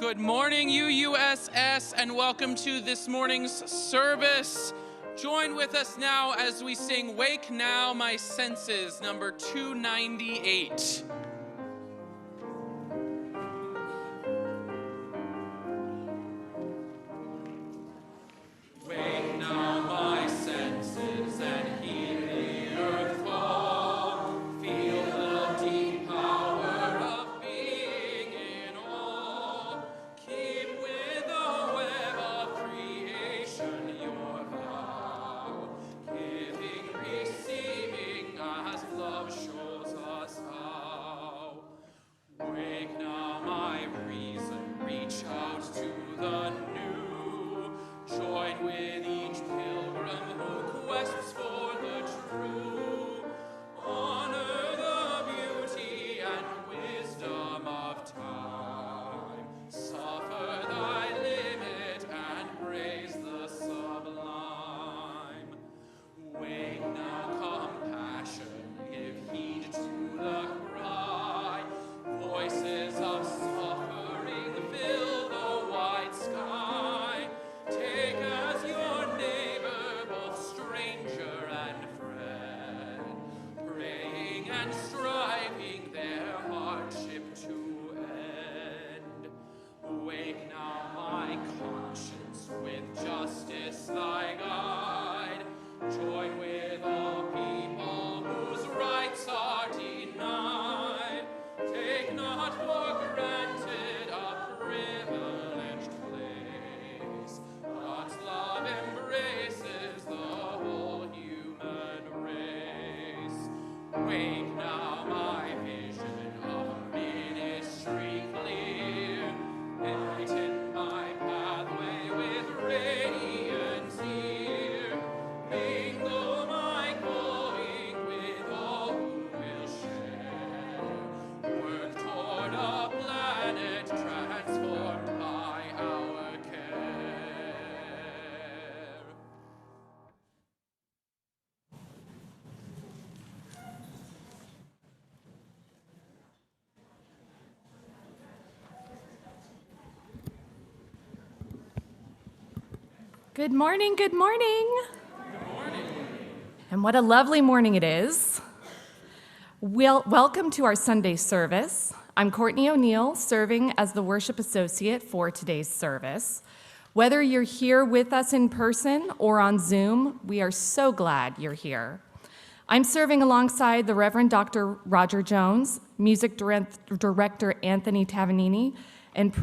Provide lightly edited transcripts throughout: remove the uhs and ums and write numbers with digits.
Good morning, UUSS, and welcome to this morning's service. Join with us now as we sing Wake Now My Senses, number 298. Wake now my senses and hear the earth fall. Feel the deep power of being in awe. Keep with the web of creation your vow. Giving, receiving as love shows us how. Wake now my reason, reach out to the new. Join with each pilgrim who quests for the true. Honor the beauty and wisdom of time. Suffer thy limit and praise the sublime. Wake now compassion, give heed to the cry. Voices of suffering fill the wide sky. Take as your neighbor both stranger and friend, praying and striving their hardship to end. Wake now my conscience with justice thy guide. Join with all people whose rights are denied. Take not for granted a privileged place. God's love embraces the whole human race. Wake now my vision of ministry clear. Enlighten my pathway with radiance here. Mingle my going with all who will share. Work toward a planet transformed by our care. Good morning, good morning. And what a lovely morning it is. Welcome to our Sunday service. I'm Courtney O'Neill, serving as the worship associate for today's service. Whether you're here with us in person or on Zoom, we are so glad you're here. I'm serving alongside the Reverend Dr. Roger Jones, music director Anthony Tavianini, and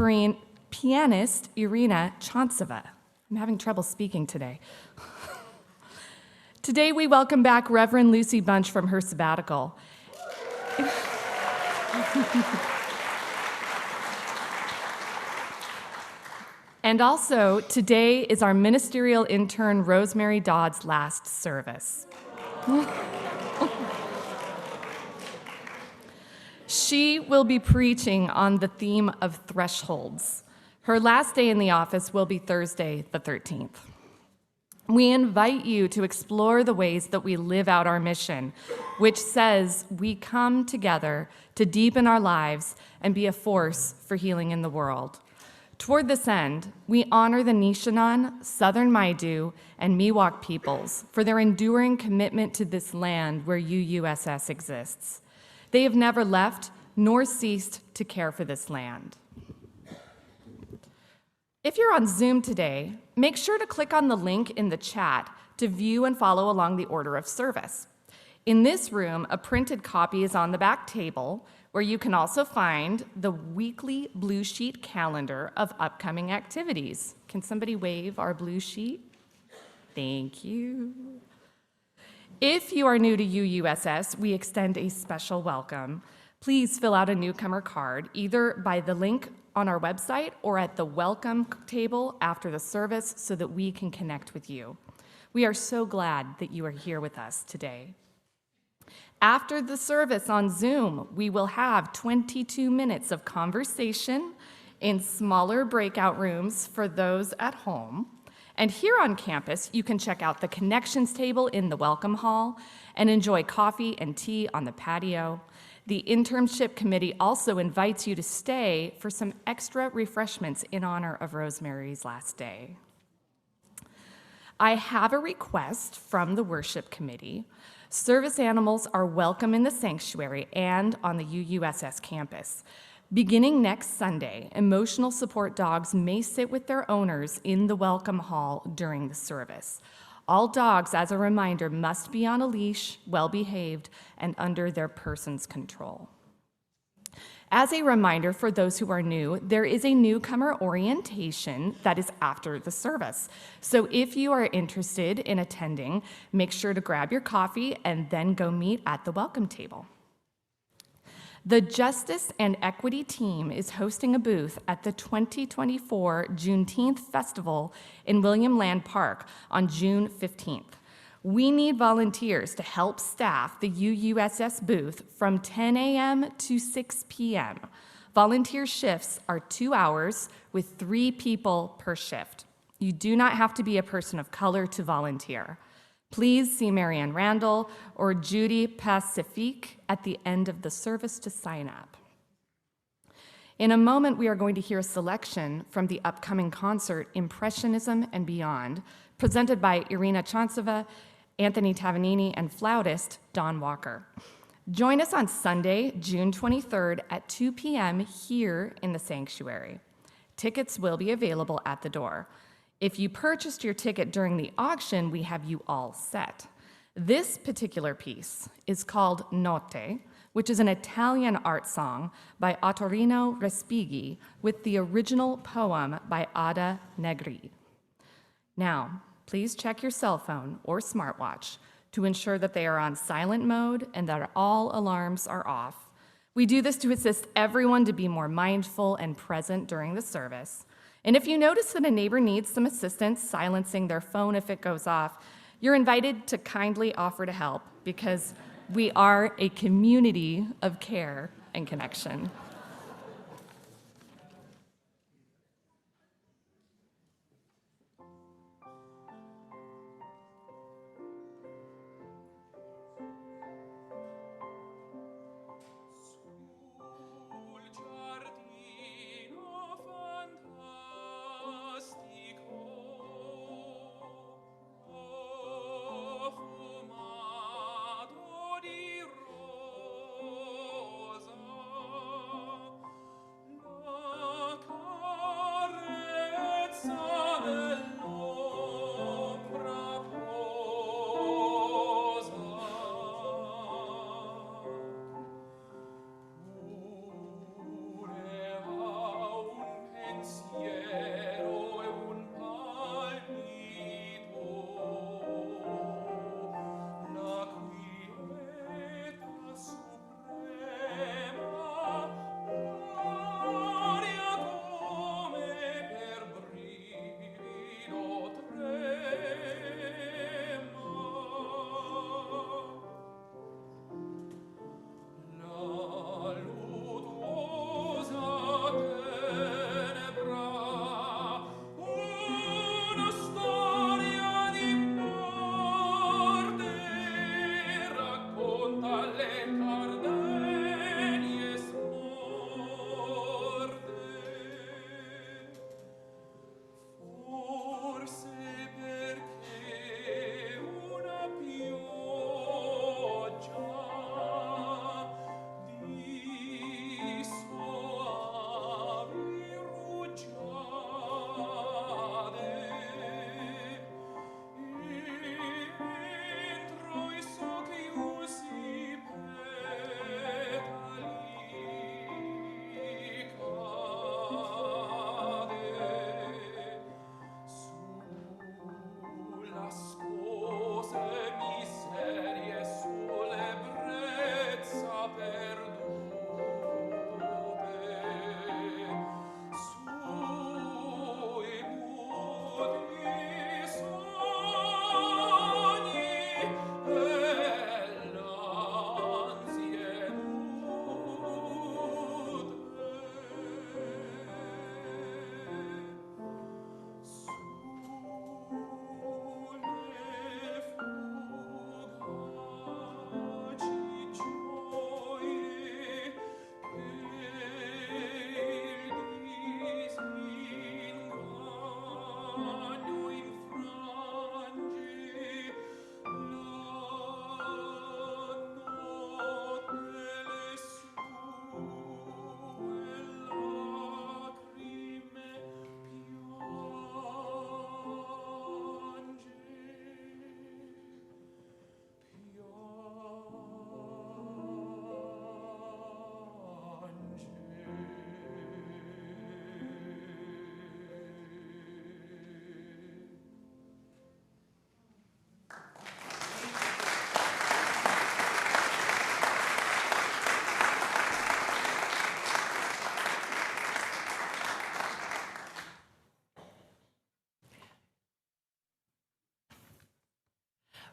pianist Irina Tchantceva. I'm having trouble speaking today. Today we welcome back Reverend Lucy Bunch from her sabbatical. And also, today is our ministerial intern Rosemary Dodd's last service. She will be preaching on the theme of thresholds. Her last day in the office will be Thursday, the 13th. We invite you to explore the ways that we live out our mission, which says we come together to deepen our lives and be a force for healing in the world. Toward this end, we honor the Nishanan, Southern Maidu, and Miwok peoples for their enduring commitment to this land where UUSS exists. They have never left nor ceased to care for this land. If you're on Zoom today, make sure to click on the link in the chat to view and follow along the order of service. In this room, a printed copy is on the back table, where you can also find the weekly blue sheet calendar of upcoming activities. Can somebody wave our blue sheet? Thank you. If you are new to UUSS, we extend a special welcome. Please fill out a newcomer card, either by the link on our website or at the welcome table after the service so that we can connect with you. We are so glad that you are here with us today. After the service on Zoom, we will have 22 minutes of conversation in smaller breakout rooms for those at home. And here on campus, you can check out the connections table in the welcome hall and enjoy coffee and tea on the patio. The Internship Committee also invites you to stay for some extra refreshments in honor of Rosemary's last day. I have a request from the Worship Committee. Service animals are welcome in the sanctuary and on the UUSS campus. Beginning next Sunday, emotional support dogs may sit with their owners in the welcome hall during the service. All dogs, as a reminder, must be on a leash, well-behaved, and under their person's control. As a reminder for those who are new, there is a newcomer orientation that is after the service. So if you are interested in attending, make sure to grab your coffee and then go meet at the welcome table. The Justice and Equity team is hosting a booth at the 2024 Juneteenth Festival in William Land Park on June 15th. We need volunteers to help staff the UUSS booth from 10 a.m. to 6 p.m. Volunteer shifts are 2 hours with 3 people per shift. You do not have to be a person of color to volunteer. Please see Marianne Randall or Judy Pacifique at the end of the service to sign up. In a moment, we are going to hear a selection from the upcoming concert, Impressionism and Beyond, presented by Irina Tchantceva, Anthony Tavianini, and flautist Don Walker. Join us on Sunday, June 23rd at 2 p.m. here in the sanctuary. Tickets will be available at the door. If you purchased your ticket during the auction, we have you all set. This particular piece is called Notte, which is an Italian art song by Ottorino Respighi with the original poem by Ada Negri. Now, please check your cell phone or smartwatch to ensure that they are on silent mode and that all alarms are off. We do this to assist everyone to be more mindful and present during the service. And if you notice that a neighbor needs some assistance silencing their phone if it goes off, you're invited to kindly offer to help because we are a community of care and connection.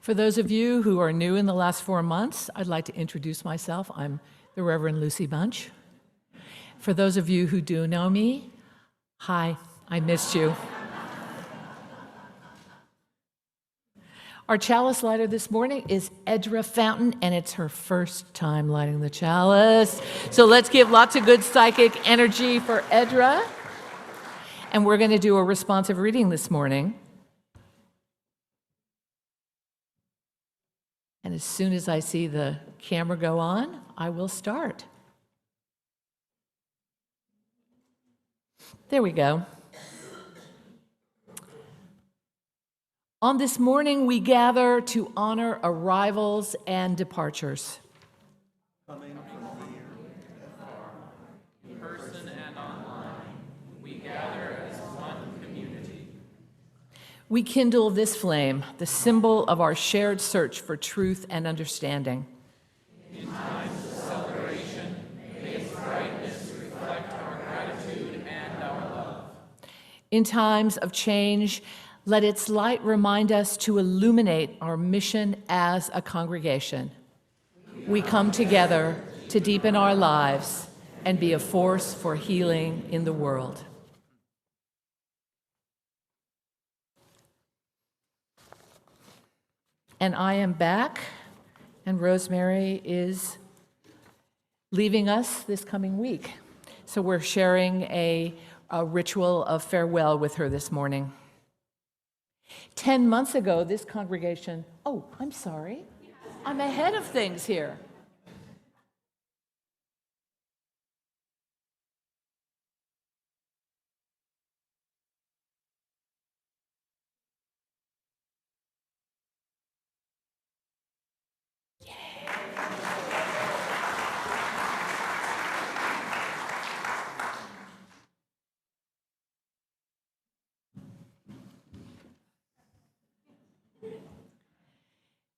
For those of you who are new in the last 4 months, I'd like to introduce myself. I'm the Reverend Lucy Bunch. For those of you who do know me, hi, I missed you. Our chalice lighter this morning is Edra Fountain, and it's her first time lighting the chalice. So let's give lots of good psychic energy for Edra. And we're going to do a responsive reading this morning. And as soon as I see the camera go on, I will start. There we go. On this morning, we gather to honor arrivals and departures. Coming from near and far, in person and online, we gather as one community. We kindle this flame, the symbol of our shared search for truth and understanding. In times of celebration, may its brightness reflect our gratitude and our love. In times of change, let its light remind us to illuminate our mission as a congregation. We come together to deepen our lives and be a force for healing in the world. And I am back, and Rosemary is leaving us this coming week. So we're sharing a ritual of farewell with her this morning. 10 months ago, this congregation, oh, I'm sorry. I'm ahead of things here. Yay.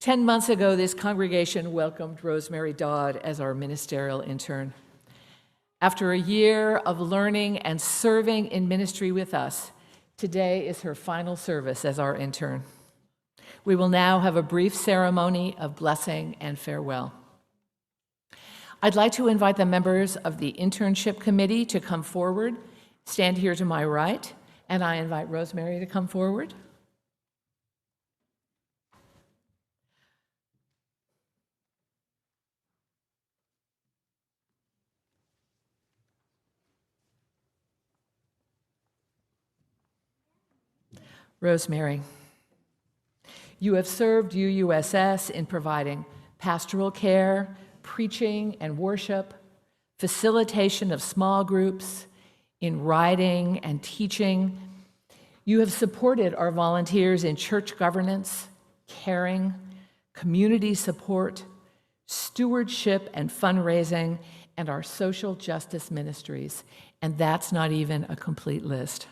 10 months ago, this congregation welcomed Rosemary Dodd as our ministerial intern. After a year of learning and serving in ministry with us, today is her final service as our intern. We will now have a brief ceremony of blessing and farewell. I'd like to invite the members of the Internship Committee to come forward, stand here to my right, and I invite Rosemary to come forward. Rosemary, you have served UUSS in providing pastoral care, preaching and worship, facilitation of small groups, in writing and teaching. You have supported our volunteers in church governance, caring, community support, stewardship and fundraising, and our social justice ministries. And that's not even a complete list.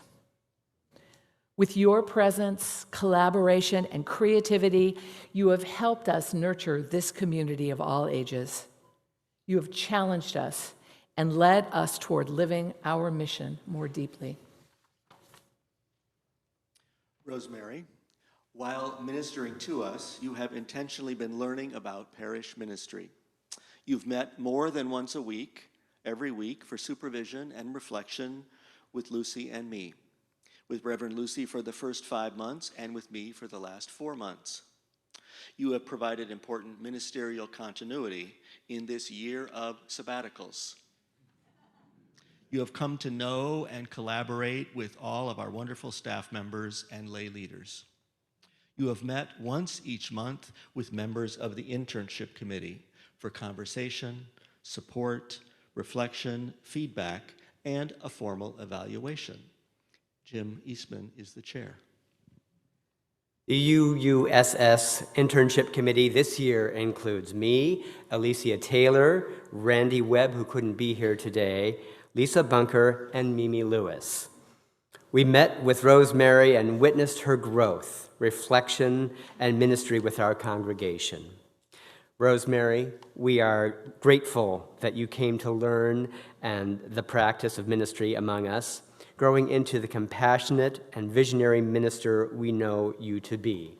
With your presence, collaboration, and creativity, you have helped us nurture this community of all ages. You have challenged us and led us toward living our mission more deeply. Rosemary, while ministering to us, you have intentionally been learning about parish ministry. You've met more than once a week, every week, for supervision and reflection with Lucy and me. With Reverend Lucy for the first 5 months, and with me for the last 4 months. You have provided important ministerial continuity in this year of sabbaticals. You have come to know and collaborate with all of our wonderful staff members and lay leaders. You have met once each month with members of the Internship Committee for conversation, support, reflection, feedback, and a formal evaluation. Jim Eastman is the chair. The UUSS Internship Committee this year includes me, Alicia Taylor, Randy Webb, who couldn't be here today, Lisa Bunker, and Mimi Lewis. We met with Rosemary and witnessed her growth, reflection, and ministry with our congregation. Rosemary, we are grateful that you came to learn and the practice of ministry among us, growing into the compassionate and visionary minister we know you to be.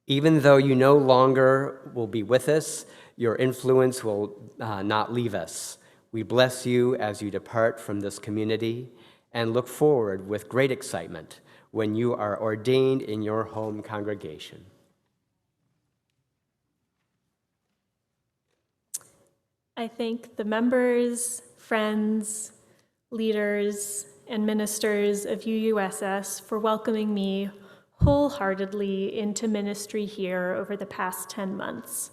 Even though you no longer will be with us, your influence will not leave us. We bless you as you depart from this community and look forward with great excitement when you are ordained in your home congregation. I thank the members, friends, leaders, and ministers of UUSS for welcoming me wholeheartedly into ministry here over the past 10 months.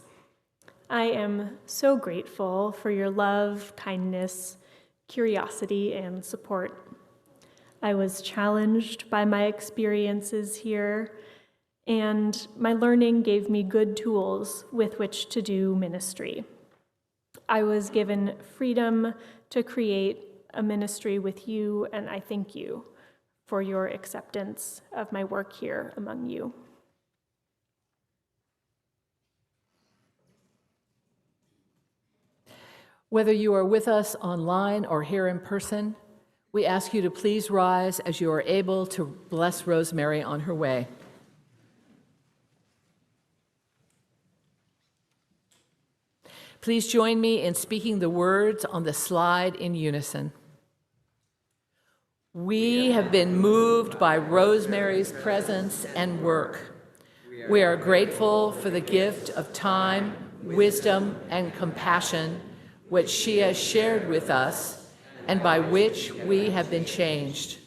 I am so grateful for your love, kindness, curiosity, and support. I was challenged by my experiences here, and my learning gave me good tools with which to do ministry. I was given freedom to create a ministry with you, and I thank you for your acceptance of my work here among you. Whether you are with us online or here in person, we ask you to please rise as you are able to bless Rosemary on her way. Please join me in speaking the words on the slide in unison. We have been moved by Rosemary's presence and work. We are grateful for the gift of time, wisdom, and compassion which she has shared with us and by which we have been changed.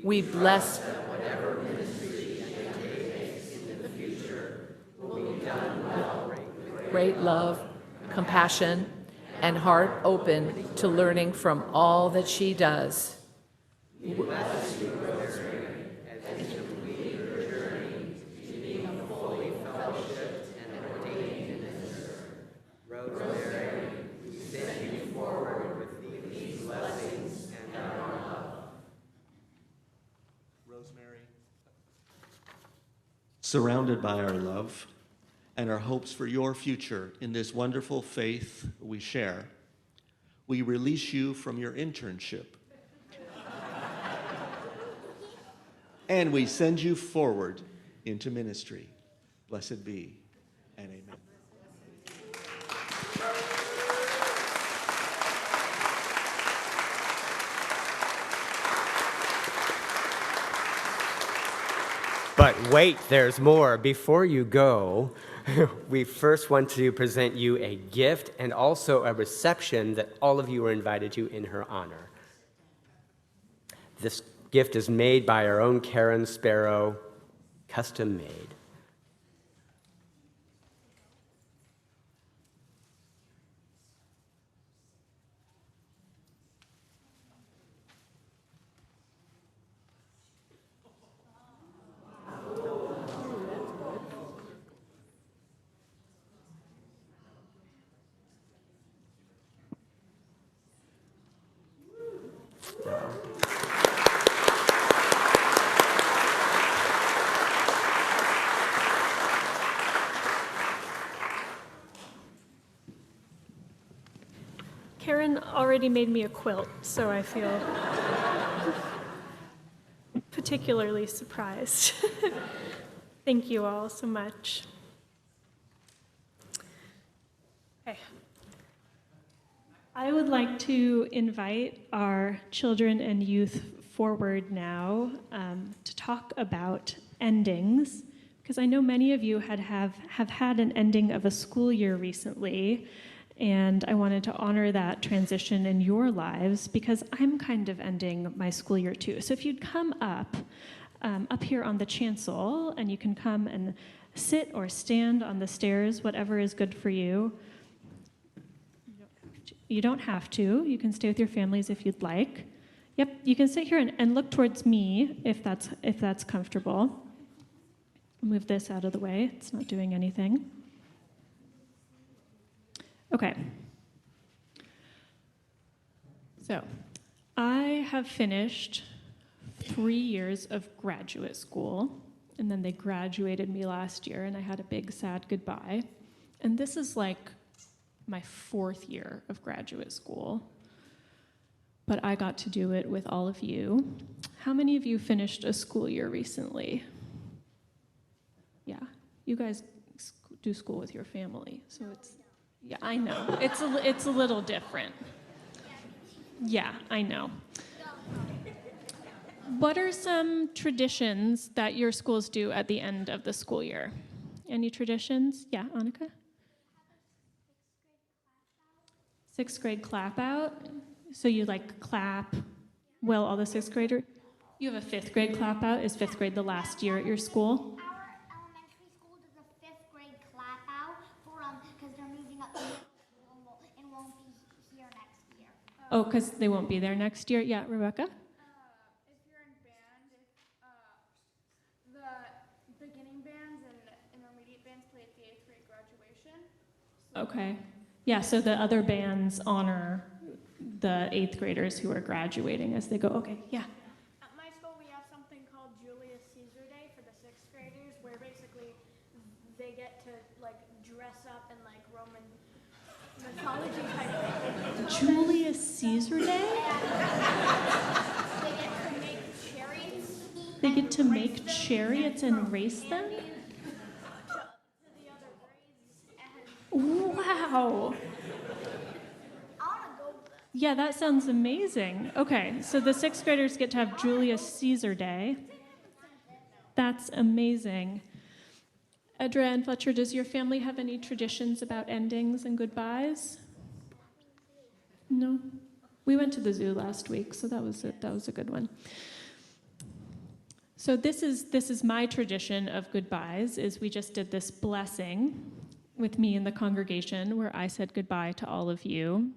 We bless whatever ministry she undertakes in the future will be done well with great love, compassion, and heart open to learning from all that she does. We bless you, Rosemary, as you complete your journey to being a fully fellowshipped and ordained minister. Rosemary, we send you forward with these blessings and our love. Rosemary, surrounded by our love and our hopes for your future in this wonderful faith we share, we release you from your internship. And we send you forward into ministry. Blessed be, and amen. But wait, there's more. Before you go, we first want to present you a gift and also a reception that all of you are invited to in her honor. This gift is made by our own Karen Sparrow, custom made. Karen already made me a quilt, so I feel particularly surprised. Thank you all so much. Okay. I would like to invite our children and youth forward now to talk about endings, because I know many of you have had an ending of a school year recently, and I wanted to honor that transition in your lives because I'm kind of ending my school year too. So if you'd come up here on the chancel, and you can come and sit or stand on the stairs, whatever is good for you. You don't have to. You can stay with your families if you'd like. Yep, you can sit here and look towards me if that's comfortable. Move this out of the way. It's not doing anything. Okay. So, I have finished 3 years of graduate school, and then they graduated me last year, and I had a big sad goodbye. And this is like my 4th year of graduate school, but I got to do it with all of you. How many of you finished a school year recently? Yeah, You guys do school with your family, so it's, yeah, I know. It's a little different. Yeah, I know. What are some traditions that your schools do at the end of the school year? Any traditions? Yeah, Annika? Sixth grade clap out. So you like clap well, all the sixth graders? You have a fifth grade clap out. Is fifth grade the last year at your school? Our elementary school does a fifth grade clap out for because they're moving up to middle school and won't be here next year. Oh, because they won't be there next year. Yeah, Rebecca? If you're in band, the beginning bands and intermediate bands play at the 8th grade graduation. Okay. Yeah, so the other bands honor the 8th graders who are graduating as they go. Okay, yeah. At my school, we have something called Julius Caesar Day for the 6th graders, where basically they get to like dress up in like Roman mythology type thing. Julius Caesar Day? They get to make chariots. They get to make chariots and race them? To the other grades and Wow. Yeah, that sounds amazing. Okay, so the 6th graders get to have Julius Caesar Day. That's amazing. Edra and Fletcher, does your family have any traditions about endings and goodbyes? No? We went to the zoo last week, so that was a good one. So this is my tradition of goodbyes, is we just did this blessing with me in the congregation where I said goodbye to all of you.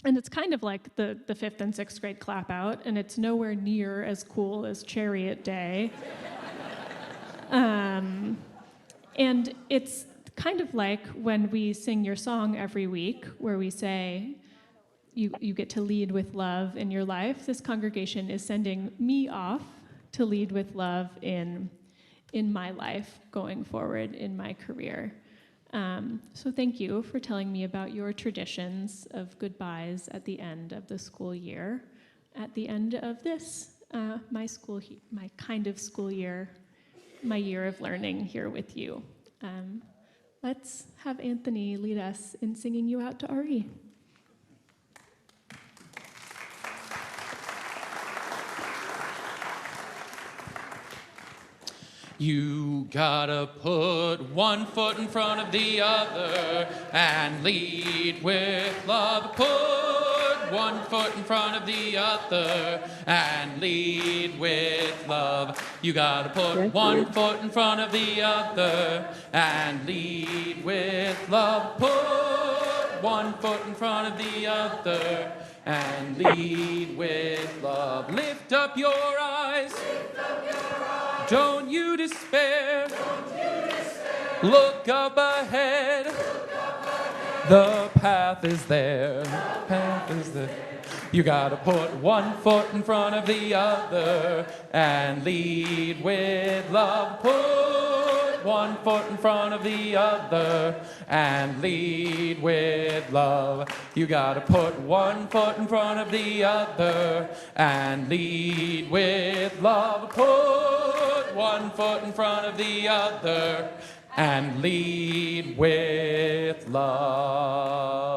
And it's kind of like the 5th and 6th grade clap out, and it's nowhere near as cool as Chariot Day. And it's kind of like when we sing your song every week, where we say, you get to lead with love in your life. This congregation is sending me off to lead with love in my life going forward in my career. So thank you for telling me about your traditions of goodbyes at the end of the school year, at the end of this, my kind of school year, my year of learning here with you. Let's have Anthony lead us in singing you out to RE. You gotta put one foot in front of the other and lead with love. Put one foot in front of the other and lead with love. You gotta put one foot in front of the other and lead with love. Put one foot in front of the other and lead with love. Lift up your eyes. Don't you despair. Look up ahead. The path is there. The path is there. You gotta put one foot in front of the other and lead with love. Put one foot in front of the other and lead with love. You gotta put one foot in front of the other and lead with love. Put one foot in front of the other and lead with love.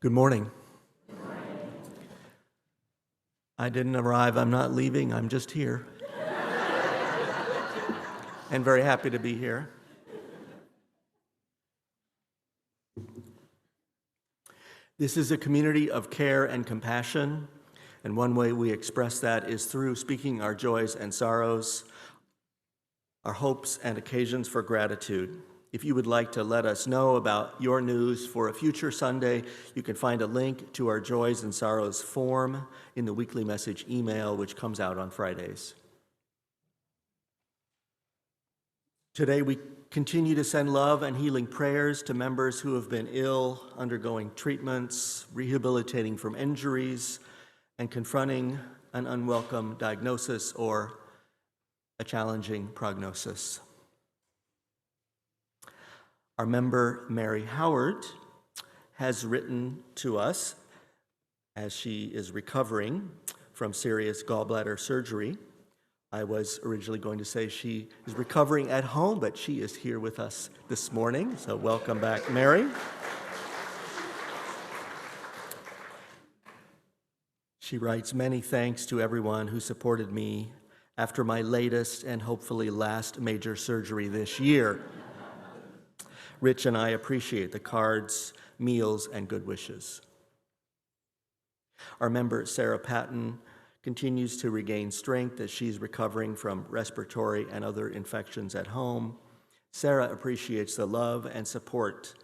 Good morning. I didn't arrive, I'm not leaving, I'm just here. And very happy to be here. This is a community of care and compassion, and one way we express that is through speaking our joys and sorrows, our hopes and occasions for gratitude. If you would like to let us know about your news for a future Sunday, you can find a link to our Joys and Sorrows form in the weekly message email, which comes out on Fridays. Today, we continue to send love and healing prayers to members who have been ill, undergoing treatments, rehabilitating from injuries, and confronting an unwelcome diagnosis or a challenging prognosis. Our member, Mary Howard, has written to us as she is recovering from serious gallbladder surgery. I was originally going to say she is recovering at home, but she is here with us this morning, so welcome back, Mary. She writes, "Many thanks to everyone who supported me after my latest and hopefully last major surgery this year. Rich and I appreciate the cards, meals, and good wishes." Our member, Sarah Patton, continues to regain strength as she's recovering from respiratory and other infections at home. Sarah appreciates the love and support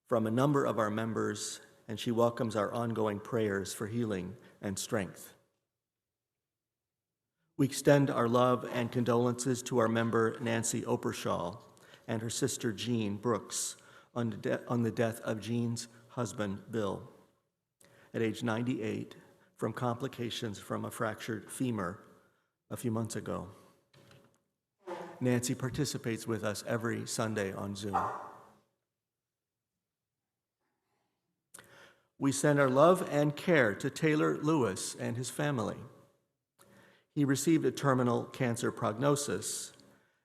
from a number of our members, and she welcomes our ongoing prayers for healing and strength. We extend our love and condolences to our member, Nancy Opershaw, and her sister, Jean Brooks, on the death of Jean's husband, Bill, at age 98, from complications from a fractured femur a few months ago. Nancy participates with us every Sunday on Zoom. We send our love and care to Taylor Lewis and his family. He received a terminal cancer prognosis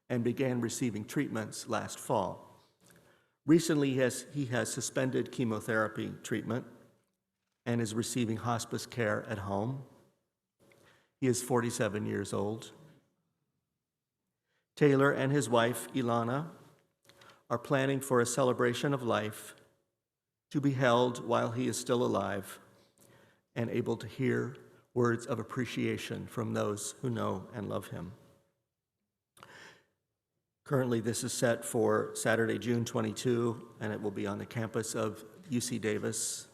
and began receiving treatments last fall. Recently, he has suspended chemotherapy treatment and is receiving hospice care at home. He is 47 years old. Taylor and his wife, Ilana, are planning for a celebration of life to be held while he is still alive and able to hear words of appreciation from those who know and love him. Currently, this is set for Saturday, June 22, and it will be on the campus of UC Davis,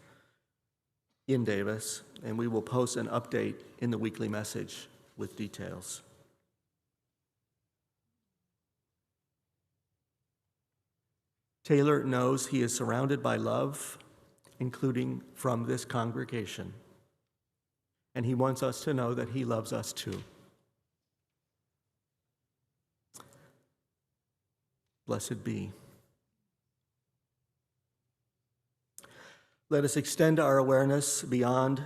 in Davis, and we will post an update in the weekly message with details. Taylor knows he is surrounded by love, including from this congregation, and he wants us to know that he loves us too. Blessed be. Let us extend our awareness beyond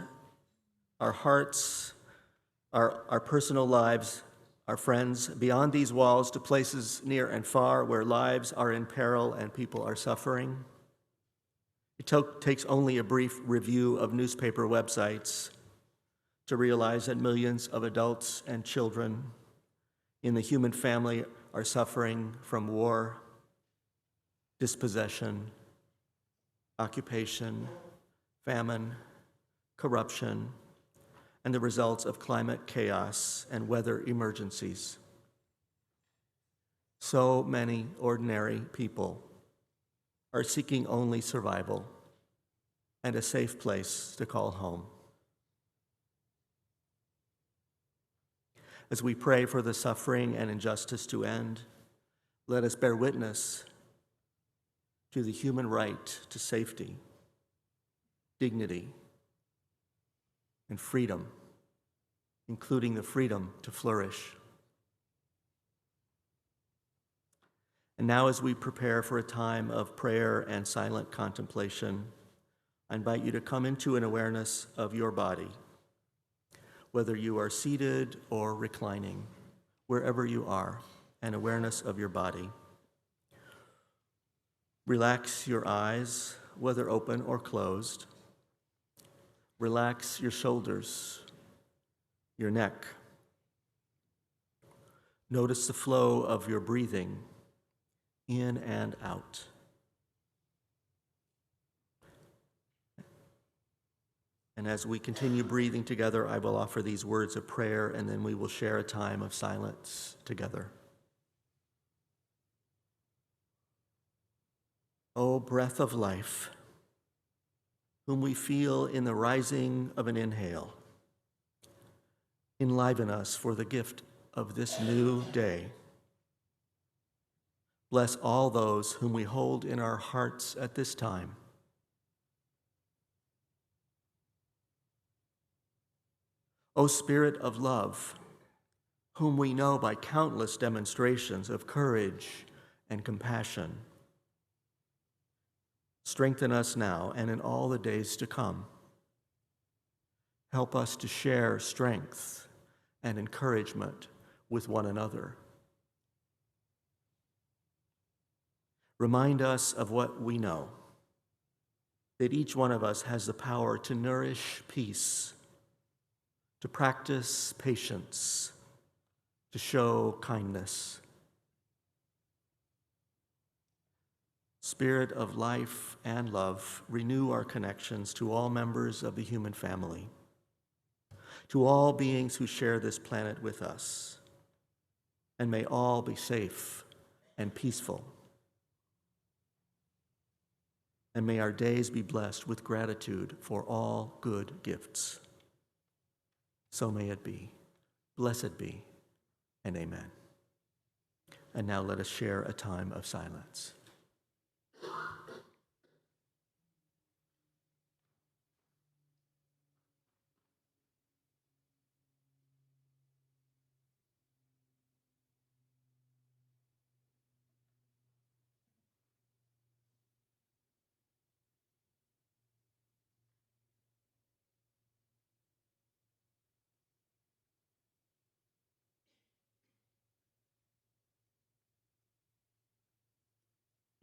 our hearts, our personal lives, our friends, beyond these walls to places near and far where lives are in peril and people are suffering. It takes only a brief review of newspaper websites to realize that millions of adults and children in the human family are suffering from war, dispossession, occupation, famine, corruption, and the results of climate chaos and weather emergencies. So many ordinary people are seeking only survival and a safe place to call home. As we pray for the suffering and injustice to end, let us bear witness to the human right to safety, dignity, and freedom, including the freedom to flourish. And now, as we prepare for a time of prayer and silent contemplation, I invite you to come into an awareness of your body, whether you are seated or reclining, wherever you are, an awareness of your body. Relax your eyes, whether open or closed. Relax your shoulders, your neck. Notice the flow of your breathing in and out. And as we continue breathing together, I will offer these words of prayer, and then we will share a time of silence together. O breath of life, whom we feel in the rising of an inhale, enliven us for the gift of this new day. Bless all those whom we hold in our hearts at this time. O Spirit of love, whom we know by countless demonstrations of courage and compassion, strengthen us now and in all the days to come Help us to share strength and encouragement with one another. Remind us of what we know, that each one of us has the power to nourish peace, to practice patience, to show kindness. Spirit of life and love, renew our connections to all members of the human family, to all beings who share this planet with us, and may all be safe and peaceful. And may our days be blessed with gratitude for all good gifts. So may it be. Blessed be, and amen. And now let us share a time of silence.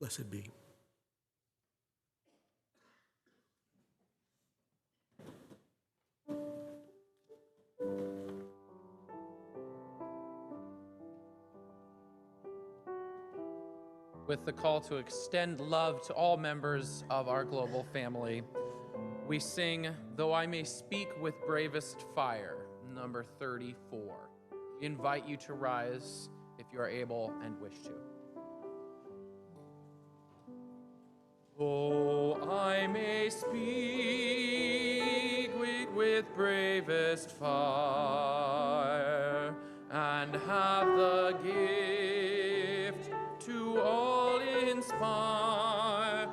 Blessed be. With the call to extend love to all members of our global family, we sing, Though I May Speak with Bravest Fire, number 34. We invite you to rise if you are able and wish to. Though I may speak with bravest fire, and have the gift to all inspire,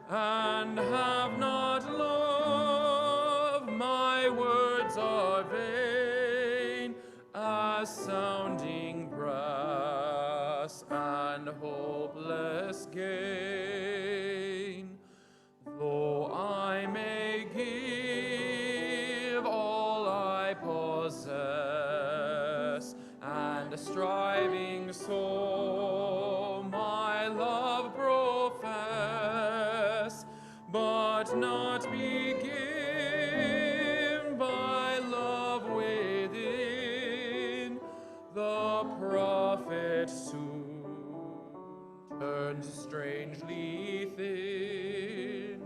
and have not love, my words are vain, as sounding brass and hopeless gain. Though I may give all I possess, and striving so my love profess, but not be given by love within, the prophet soon turns strangely thin.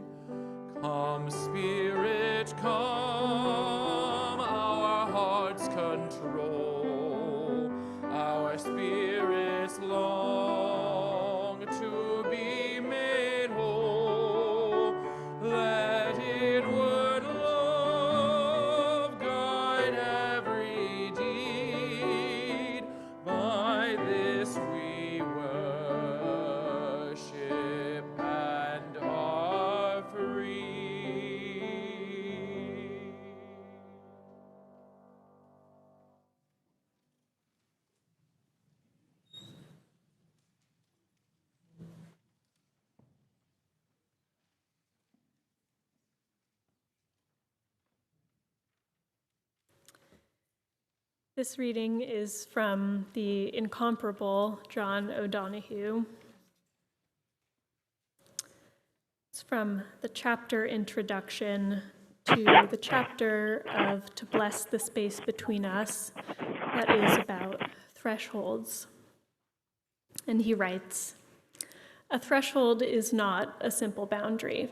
Come, Spirit, come, our hearts control, our spirits long to be made whole. Let inward love guide every deed, by this we worship and are free. This reading is from the incomparable John O'Donohue. It's from the chapter introduction to the chapter of To Bless the Space Between Us, that is about thresholds. And he writes, "A threshold is not a simple boundary.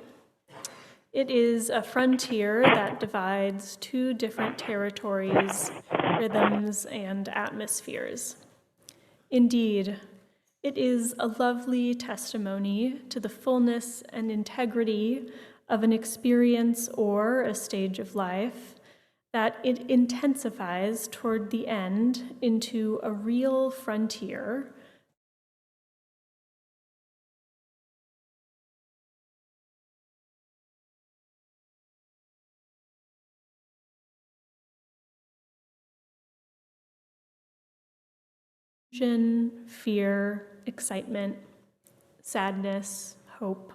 It is a frontier that divides two different territories, rhythms, and atmospheres. Indeed, it is a lovely testimony to the fullness and integrity of an experience or a stage of life that it intensifies toward the end into a real frontier fear, excitement, sadness, hope.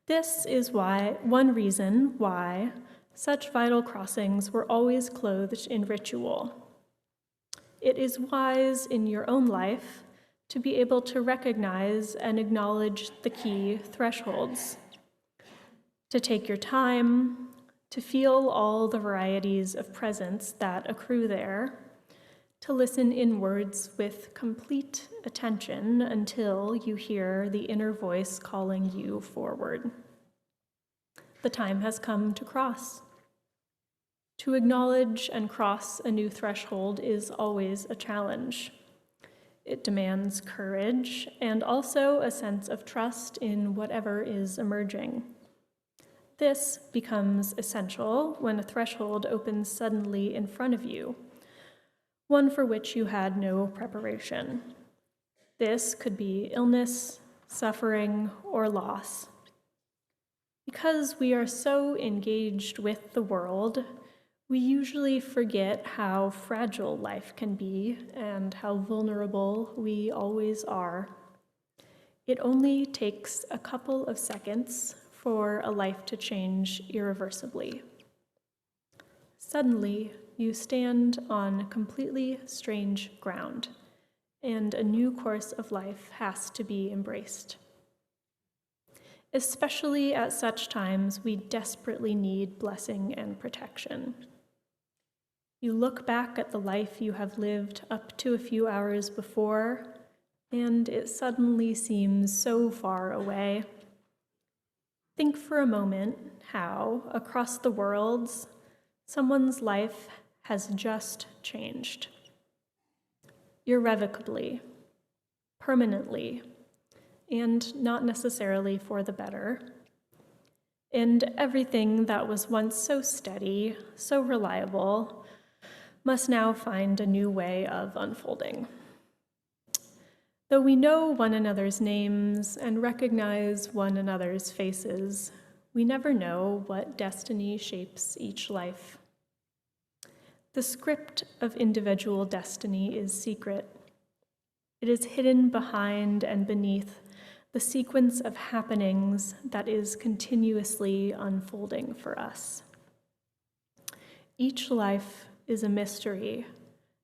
This is one reason why, Such vital crossings were always clothed in ritual. It is wise in your own life to be able to recognize and acknowledge the key thresholds, to take your time, to feel all the varieties of presence that accrue there, to listen inwards with complete attention until you hear the inner voice calling you forward. The time has come to cross. To acknowledge and cross a new threshold is always a challenge. It demands courage and also a sense of trust in whatever is emerging. This becomes essential when a threshold opens suddenly in front of you, one for which you had no preparation. This could be illness, suffering, or loss. Because we are so engaged with the world, we usually forget how fragile life can be and how vulnerable we always are. It only takes a couple of seconds for a life to change irreversibly. Suddenly, you stand on completely strange ground, and a new course of life has to be embraced. Especially at such times, we desperately need blessing and protection. You look back at the life you have lived up to a few hours before, and it suddenly seems so far away. Think for a moment how, across the worlds, someone's life has just changed. Irrevocably, permanently, and not necessarily for the better. And everything that was once so steady, so reliable, must now find a new way of unfolding. Though we know one another's names and recognize one another's faces, we never know what destiny shapes each life. The script of individual destiny is secret. It is hidden behind and beneath the sequence of happenings that is continuously unfolding for us. Each life is a mystery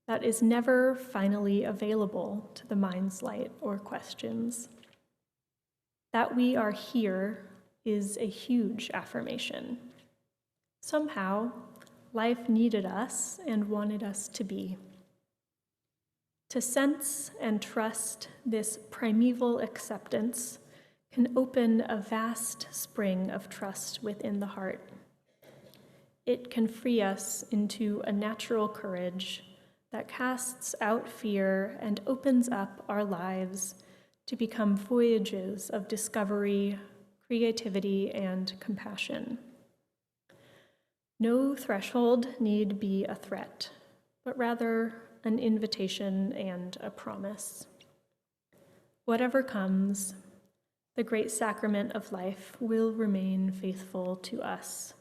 that is never finally available to the mind's light or questions. That we are here is a huge affirmation. Somehow, life needed us and wanted us to be. To sense and trust this primeval acceptance can open a vast spring of trust within the heart. It can free us into a natural courage that casts out fear and opens up our lives to become voyages of discovery, creativity, and compassion. No threshold need be a threat, but rather an invitation and a promise. Whatever comes, the great sacrament of life will remain faithful to us,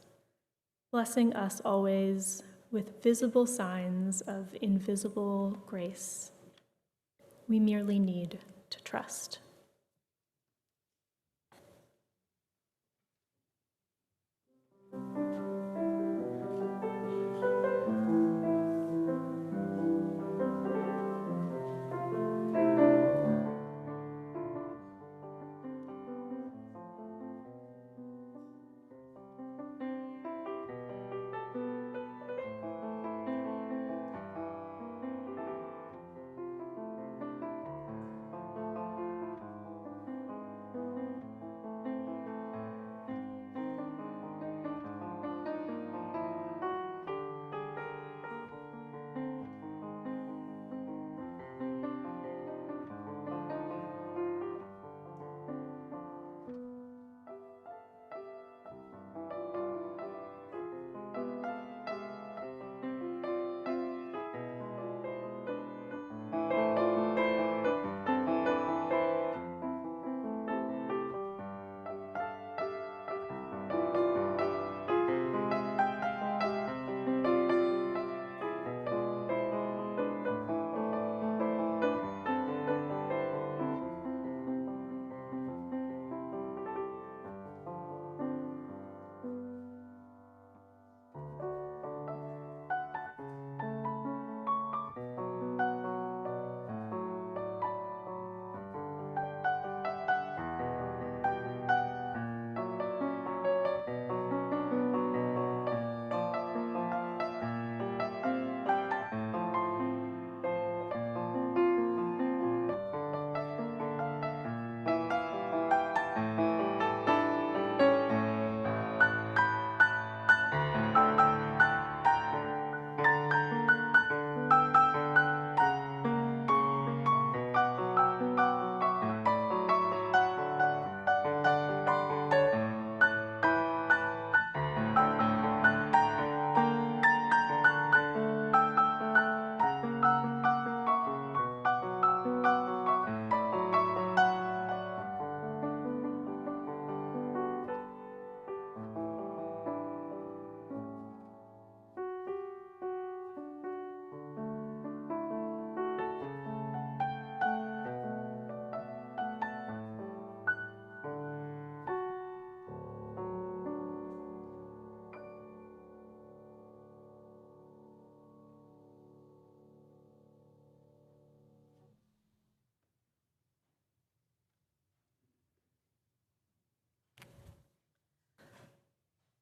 blessing us always with visible signs of invisible grace. We merely need to trust.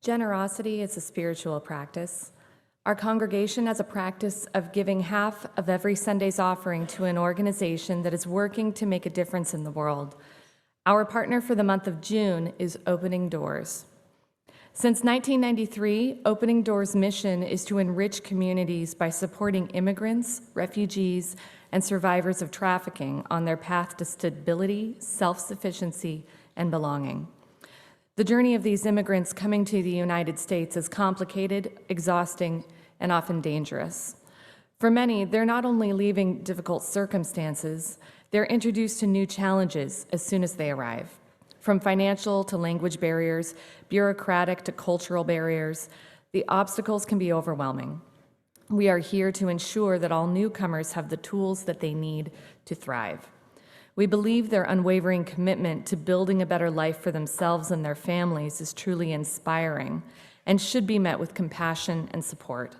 Generosity is a spiritual practice. Our congregation has a practice of giving half of every Sunday's offering to an organization that is working to make a difference in the world. Our partner for the month of June is Opening Doors. Since 1993, Opening Doors' mission is to enrich communities by supporting immigrants, refugees, and survivors of trafficking on their path to stability, self-sufficiency, and belonging. The journey of these immigrants coming to the United States is complicated, exhausting, and often dangerous. For many, they're not only leaving difficult circumstances, they're introduced to new challenges as soon as they arrive. From financial to language barriers, bureaucratic to cultural barriers, the obstacles can be overwhelming. We are here to ensure that all newcomers have the tools that they need to thrive. We believe their unwavering commitment to building a better life for themselves and their families is truly inspiring and should be met with compassion and support.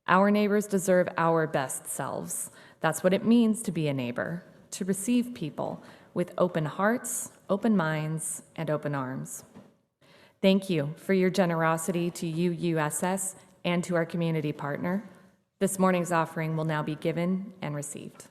Our neighbors deserve our best selves. That's what it means to be a neighbor, to receive people with open hearts, open minds, and open arms. Thank you for your generosity to UUSS and to our community partner. This morning's offering will now be given and received.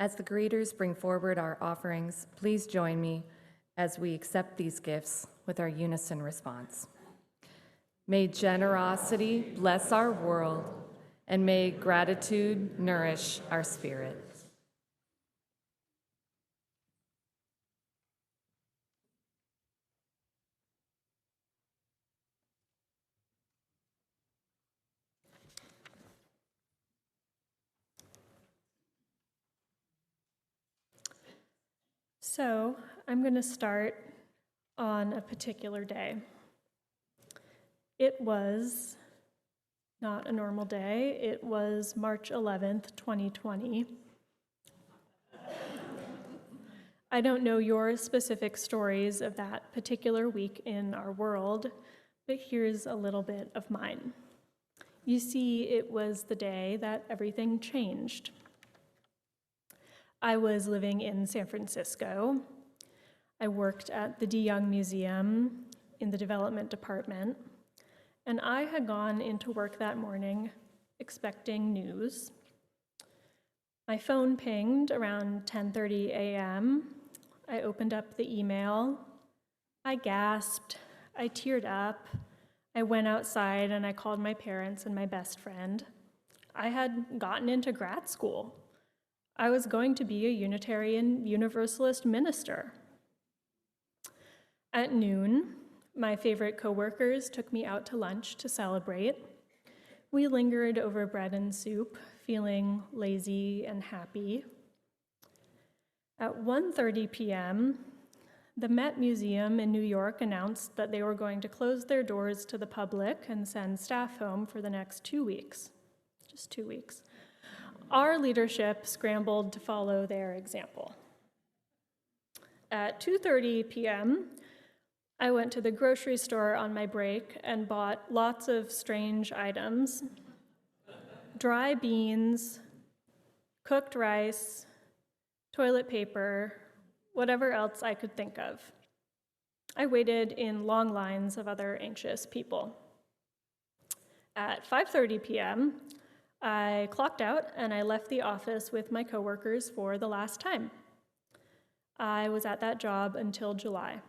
As the greeters bring forward our offerings, please join me as we accept these gifts with our unison response. May generosity bless our world, and may gratitude nourish our spirit. So I'm going to start on a particular day. It was not a normal day. It was March 11th, 2020. I don't know your specific stories of that particular week in our world, but here's a little bit of mine. You see, it was the day that everything changed. I was living in San Francisco. I worked at the DeYoung Museum in the development department, and I had gone into work that morning expecting news. My phone pinged around 10:30 a.m. I opened up the email. I gasped. I teared up. I went outside and I called my parents and my best friend. I had gotten into grad school. I was going to be a Unitarian Universalist minister. At noon, my favorite coworkers took me out to lunch to celebrate. We lingered over bread and soup, feeling lazy and happy. At 1:30 p.m., the Met Museum in New York announced that they were going to close their doors to the public and send staff home for the next 2 weeks. Just 2 weeks. Our leadership scrambled to follow their example. At 2:30 p.m., I went to the grocery store on my break and bought lots of strange items: dry beans, cooked rice, toilet paper, whatever else I could think of. I waited in long lines of other anxious people. At 5:30 p.m., I clocked out and I left the office with my coworkers for the last time. I was at that job until July.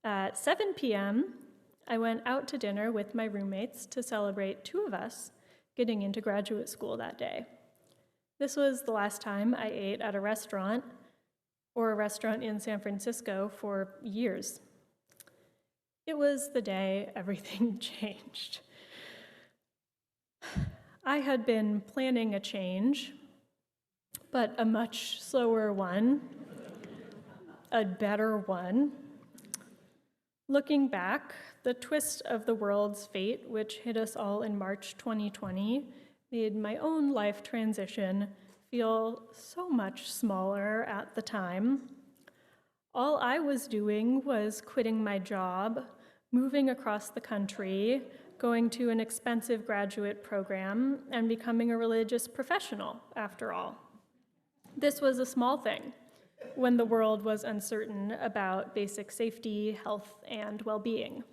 At 7 p.m., I went out to dinner with my roommates to celebrate two of us getting into graduate school that day. This was the last time I ate at a restaurant or a restaurant in San Francisco for years. It was the day everything changed. I had been planning a change, but a much slower one, a better one. Looking back, the twist of the world's fate, which hit us all in March 2020, made my own life transition feel so much smaller at the time. All I was doing was quitting my job, moving across the country, going to an expensive graduate program, and becoming a religious professional, after all. This was a small thing when the world was uncertain about basic safety, health, and well-being.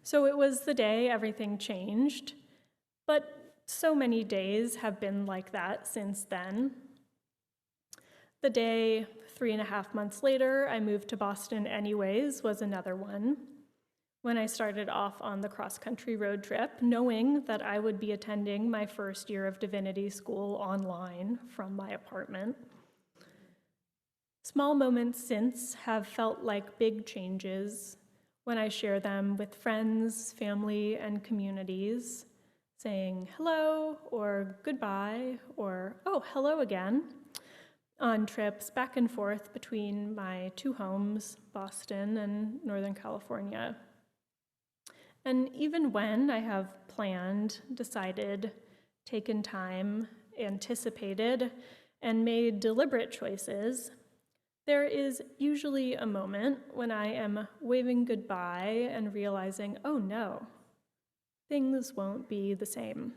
So it was the day everything changed, but so many days have been like that since then. The day 3.5 months later I moved to Boston anyways was another one, when I started off on the cross-country road trip, knowing that I would be attending my first year of divinity school online from my apartment. Small moments since have felt like big changes when I share them with friends, family, and communities, saying hello or goodbye or oh, hello again, on trips back and forth between my two homes, Boston and Northern California. And even when I have planned, decided, taken time, anticipated, and made deliberate choices, there is usually a moment when I am waving goodbye and realizing, oh no, things won't be the same.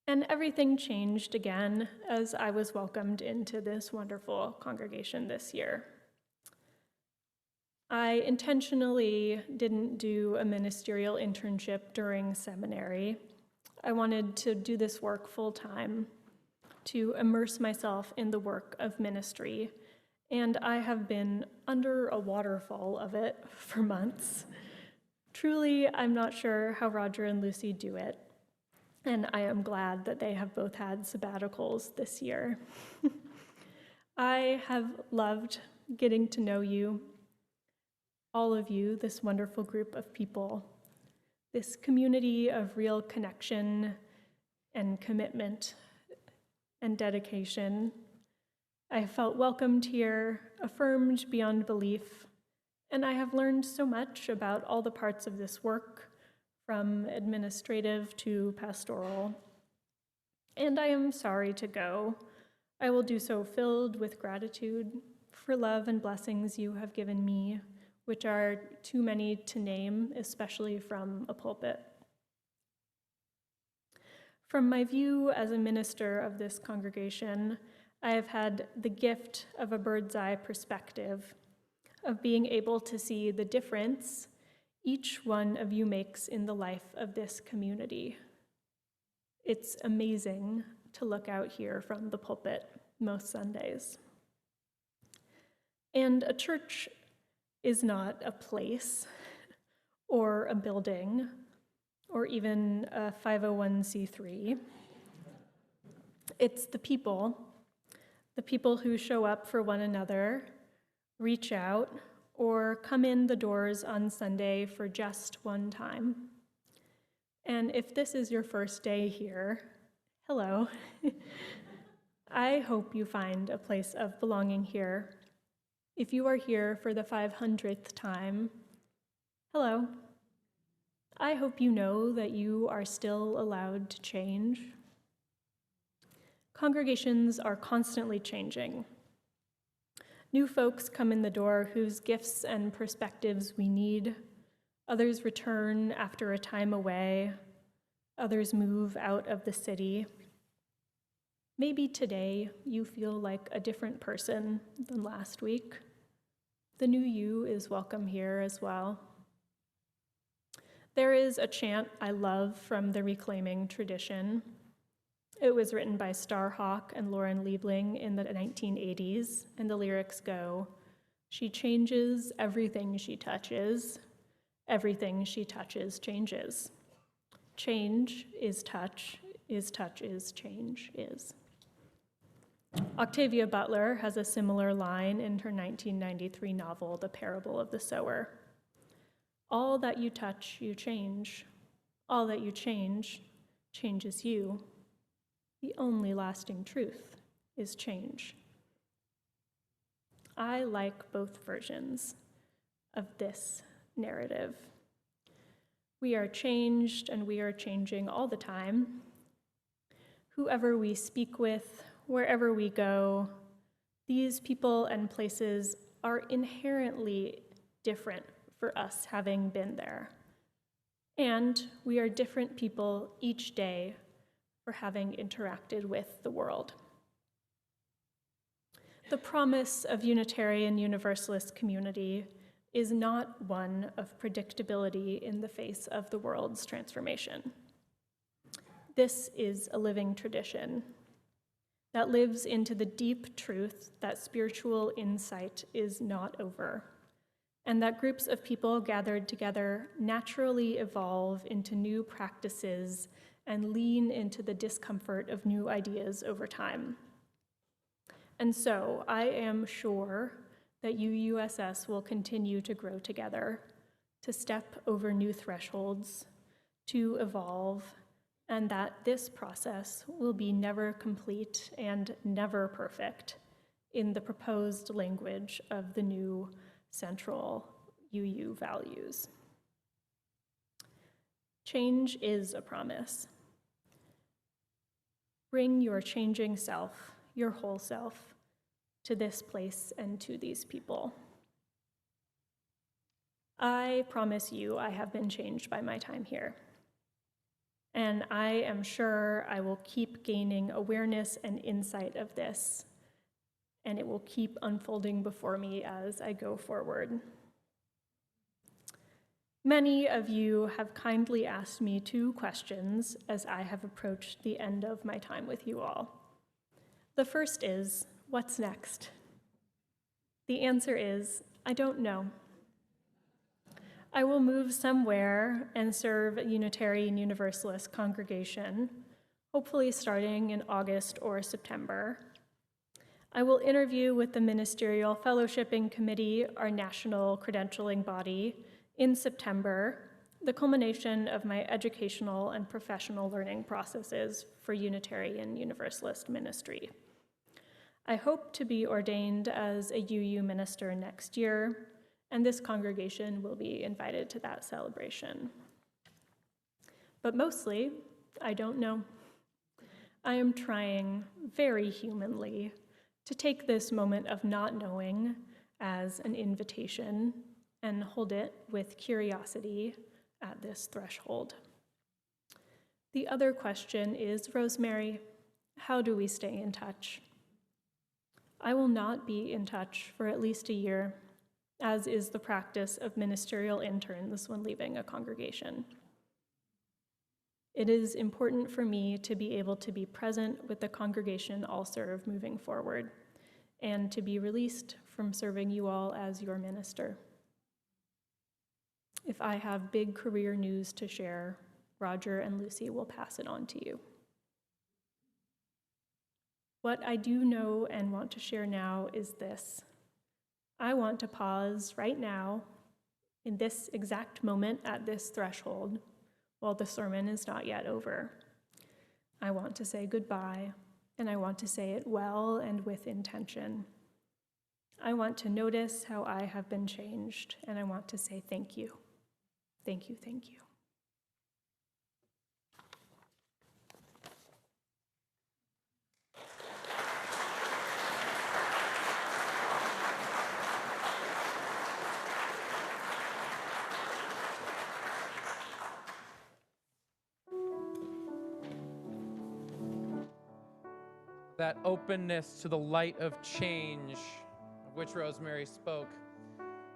And everything changed again as I was welcomed into this wonderful congregation this year. I intentionally didn't do a ministerial internship during seminary. I wanted to do this work full-time, to immerse myself in the work of ministry, and I have been under a waterfall of it for months. Truly, I'm not sure how Roger and Lucy do it, and I am glad that they have both had sabbaticals this year. I have loved getting to know you, all of you, this wonderful group of people, this community of real connection and commitment and dedication. I have felt welcomed here, affirmed beyond belief, and I have learned so much about all the parts of this work, from administrative to pastoral. And I am sorry to go. I will do so filled with gratitude for love and blessings you have given me, which are too many to name, especially from a pulpit. From my view as a minister of this congregation, I have had the gift of a bird's eye perspective, of being able to see the difference each one of you makes in the life of this community. It's amazing to look out here from the pulpit most Sundays. And a church is not a place or a building or even a 501c3. It's the people who show up for one another, reach out, or come in the doors on Sunday for just one time. And if this is your first day here, hello. I hope you find a place of belonging here. If you are here for the 500th time, hello. I hope you know that you are still allowed to change. Congregations are constantly changing. New folks come in the door whose gifts and perspectives we need. Others return after a time away. Others move out of the city. Maybe today you feel like a different person than last week. The new you is welcome here as well. There is a chant I love from the Reclaiming tradition. It was written by Starhawk and Lauren Liebling in the 1980s, and the lyrics go, "She changes everything she touches changes. Change is touch is change is." Octavia Butler has a similar line in her 1993 novel, The Parable of the Sower. All that you touch, you change. All that you change, changes you. The only lasting truth is change. I like both versions of this narrative. We are changed and we are changing all the time. Whoever we speak with, wherever we go, these people and places are inherently different for us having been there. And we are different people each day for having interacted with the world. The promise of Unitarian Universalist community is not one of predictability in the face of the world's transformation. This is a living tradition that lives into the deep truth that spiritual insight is not over, and that groups of people gathered together naturally evolve into new practices and lean into the discomfort of new ideas over time. And so I am sure that UUSS will continue to grow together, to step over new thresholds, to evolve, and that this process will be never complete and never perfect in the proposed language of the new central UU values. Change is a promise. Bring your changing self, your whole self, to this place and to these people. I promise you I have been changed by my time here. And I am sure I will keep gaining awareness and insight of this, and it will keep unfolding before me as I go forward. Many of you have kindly asked me 2 questions as I have approached the end of my time with you all. The first is, what's next? The answer is, I don't know. I will move somewhere and serve a Unitarian Universalist congregation, hopefully starting in August or September. I will interview with the Ministerial Fellowshipping Committee, our national credentialing body, in September, the culmination of my educational and professional learning processes for Unitarian Universalist ministry. I hope to be ordained as a UU minister next year, and this congregation will be invited to that celebration. But mostly, I don't know. I am trying very humanly to take this moment of not knowing as an invitation and hold it with curiosity at this threshold. The other question is, Rosemary, how do we stay in touch? I will not be in touch for at least a year, as is the practice of ministerial interns when leaving a congregation. It is important for me to be able to be present with the congregation I'll serve moving forward, and to be released from serving you all as your minister. If I have big career news to share, Roger and Lucy will pass it on to you. What I do know and want to share now is this. I want to pause right now, in this exact moment at this threshold, while the sermon is not yet over. I want to say goodbye, and I want to say it well and with intention. I want to notice how I have been changed, and I want to say thank you. Thank you, thank you. That openness to the light of change, of which Rosemary spoke.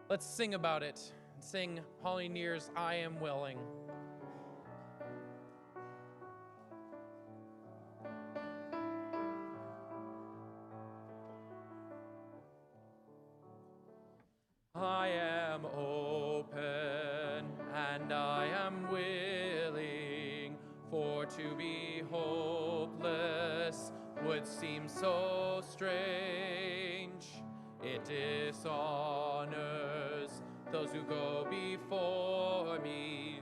Let's sing about it. Sing Holly Near's I Am Willing. I am open and I am willing, for to be hopeless would seem so strange. It dishonors those who go before me,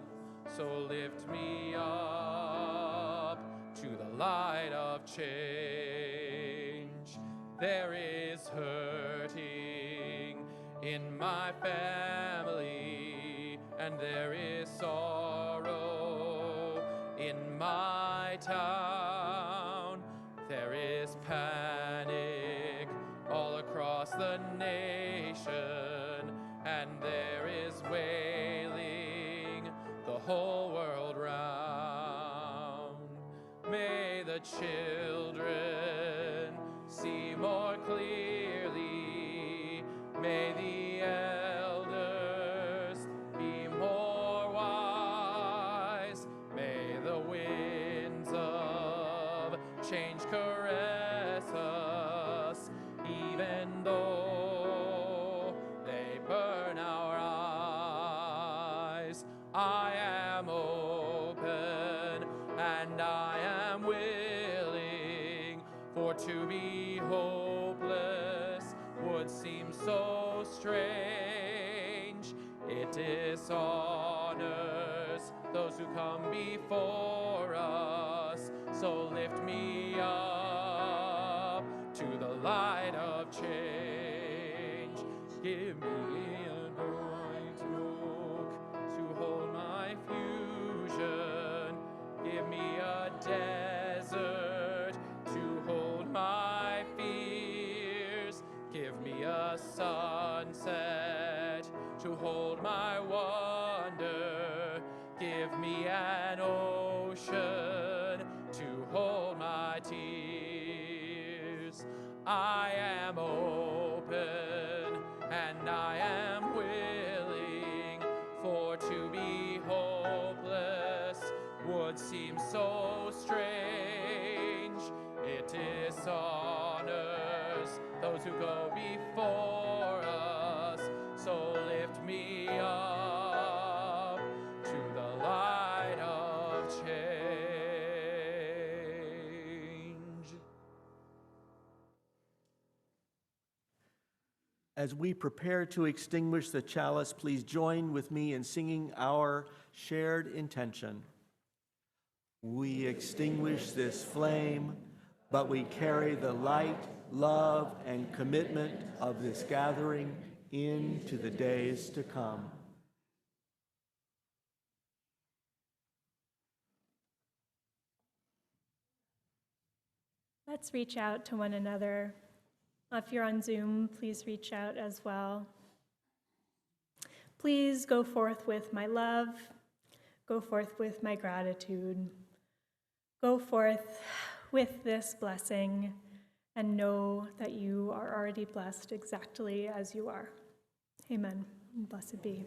so lift me up to the light of change. There is hurting in my family, and there is sorrow in my town. There is panic all across the nation, and there is wailing the whole world round. May the children see more clearly. May the elders be more wise. May the winds of change caress us, even though they burn our eyes. I am open and I am willing, for to be hopeless would seem so strange. It dishonors those who come before us, so lift me up to the light of change. Give me a bright yoke to hold my fusion. Give me a desert to hold my fears. Give me a sunset to hold my wonder. Give me an ocean to hold my tears. I am open and I am willing, for to be hopeless would seem so strange. It dishonors those who go before us, so lift me up to the light of change. As we prepare to extinguish the chalice, please join with me in singing our shared intention. We extinguish this flame, but we carry the light, love, and commitment of this gathering into the days to come. Let's reach out to one another If you're on Zoom, please reach out as well. Please go forth with my love. Go forth with my gratitude. Go forth with this blessing and know that you are already blessed exactly as you are. Amen. Blessed be.